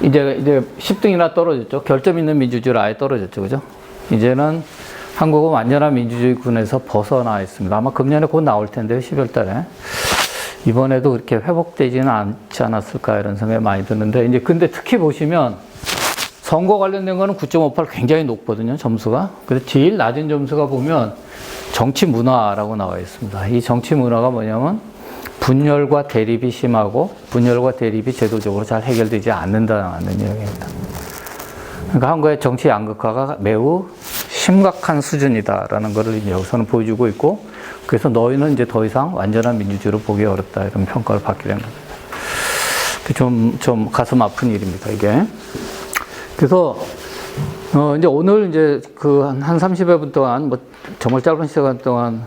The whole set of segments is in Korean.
이제 10등이나 떨어졌죠. 결점 있는 민주주의로 아예 떨어졌죠. 그죠? 이제는 한국은 완전한 민주주의군에서 벗어나 있습니다. 아마 금년에 곧 나올 텐데요. 12월 달에. 이번에도 그렇게 회복되지는 않지 않았을까 이런 생각이 많이 드는데, 이제 근데 특히 보시면 선거 관련된 거는 9.58 굉장히 높거든요. 점수가. 그래서 제일 낮은 점수가 보면 정치 문화라고 나와 있습니다. 이 정치 문화가 뭐냐면 분열과 대립이 심하고 분열과 대립이 제도적으로 잘 해결되지 않는다는 이야기입니다. 그러니까 한국의 정치 양극화가 매우 심각한 수준이다라는 것을 이제 여기서는 보여주고 있고, 그래서 너희는 이제 더 이상 완전한 민주주의로 보기 어렵다 이런 평가를 받게 된 겁니다. 좀 가슴 아픈 일입니다, 이게. 그래서 이제 오늘 이제 그 한 30여 분 동안 뭐 정말 짧은 시간 동안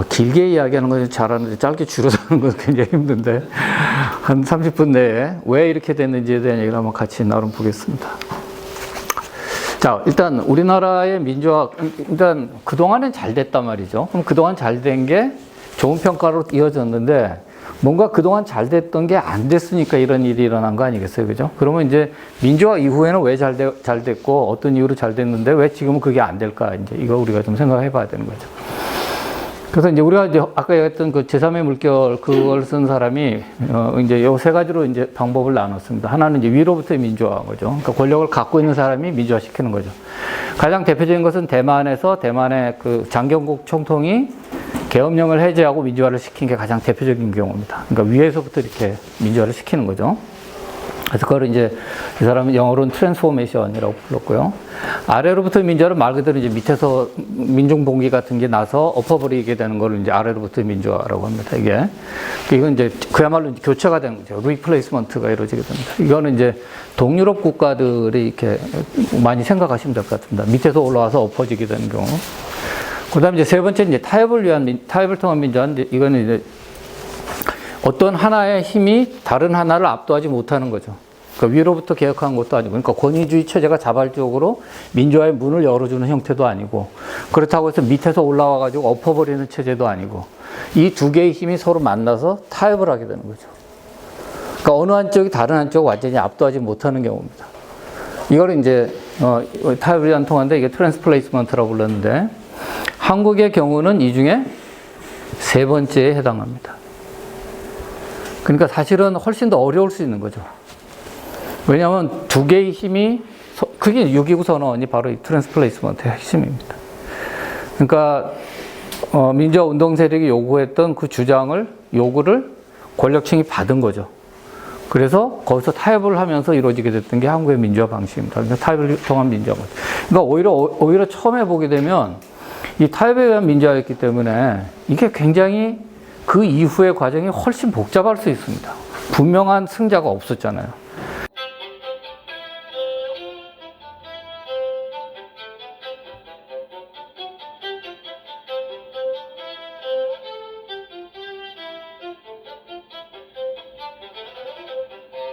길게 이야기하는 건 잘하는데 짧게 줄여서 하는 건 굉장히 힘든데, 한 30분 내에 왜 이렇게 됐는지에 대한 얘기를 한번 같이 나눠보겠습니다. 자, 일단 우리나라의 민주화, 일단 그동안은 잘 됐단 말이죠. 그럼 그동안 잘 된 게 좋은 평가로 이어졌는데, 뭔가 그동안 잘 됐던 게 안 됐으니까 이런 일이 일어난 거 아니겠어요? 그죠? 그러면 이제 민주화 이후에는 왜 잘 됐고, 어떤 이유로 잘 됐는데, 왜 지금은 그게 안 될까? 이제 이거 우리가 좀 생각해 봐야 되는 거죠. 그래서 이제 우리가 이제 아까 얘기했던 그 제3의 물결 그걸 쓴 사람이 이제 요 세 가지로 이제 방법을 나눴습니다. 하나는 이제 위로부터의 민주화인 거죠. 그러니까 권력을 갖고 있는 사람이 민주화 시키는 거죠. 가장 대표적인 것은 대만에서 대만의 그 장경국 총통이 계엄령을 해제하고 민주화를 시킨 게 가장 대표적인 경우입니다. 그러니까 위에서부터 이렇게 민주화를 시키는 거죠. 그래서 그걸 이제 이 사람은 영어로는 트랜스포메이션이라고 불렀고요. 아래로부터 민주화는 말 그대로 이제 밑에서 민중봉기 같은 게 나서 엎어버리게 되는 걸 이제 아래로부터 민주화라고 합니다. 이게. 이건 이제 그야말로 이제 교체가 되는 거죠. 리플레이스먼트가 이루어지게 됩니다. 이거는 이제 동유럽 국가들이 이렇게 많이 생각하시면 될 것 같습니다. 밑에서 올라와서 엎어지게 되는 경우. 그 다음에 이제 세 번째 이제 타협을 통한 민주화인데, 이거는 이제 어떤 하나의 힘이 다른 하나를 압도하지 못하는 거죠. 그러니까 위로부터 개혁한 것도 아니고, 그러니까 권위주의 체제가 자발적으로 민주화의 문을 열어주는 형태도 아니고, 그렇다고 해서 밑에서 올라와가지고 엎어버리는 체제도 아니고, 이 두 개의 힘이 서로 만나서 타협을 하게 되는 거죠. 그러니까 어느 한쪽이 다른 한쪽을 완전히 압도하지 못하는 경우입니다. 이걸 이제 타협이 안 통하는데 이게 트랜스플레이스먼트라고 불렀는데, 한국의 경우는 이 중에 세 번째에 해당합니다. 그러니까 사실은 훨씬 더 어려울 수 있는 거죠. 왜냐하면 두 개의 힘이, 그게 6.29 선언이 바로 이 트랜스플레이스먼트의 핵심입니다. 그러니까 민주화 운동 세력이 요구했던 그 요구를 권력층이 받은 거죠. 그래서 거기서 타협을 하면서 이루어지게 됐던 게 한국의 민주화 방식입니다. 그러니까 타협을 통한 민주화 방식. 그러니까 오히려 처음에 보게 되면 이 타협에 의한 민주화였기 때문에 이게 굉장히 그 이후의 과정이 훨씬 복잡할 수 있습니다. 분명한 승자가 없었잖아요.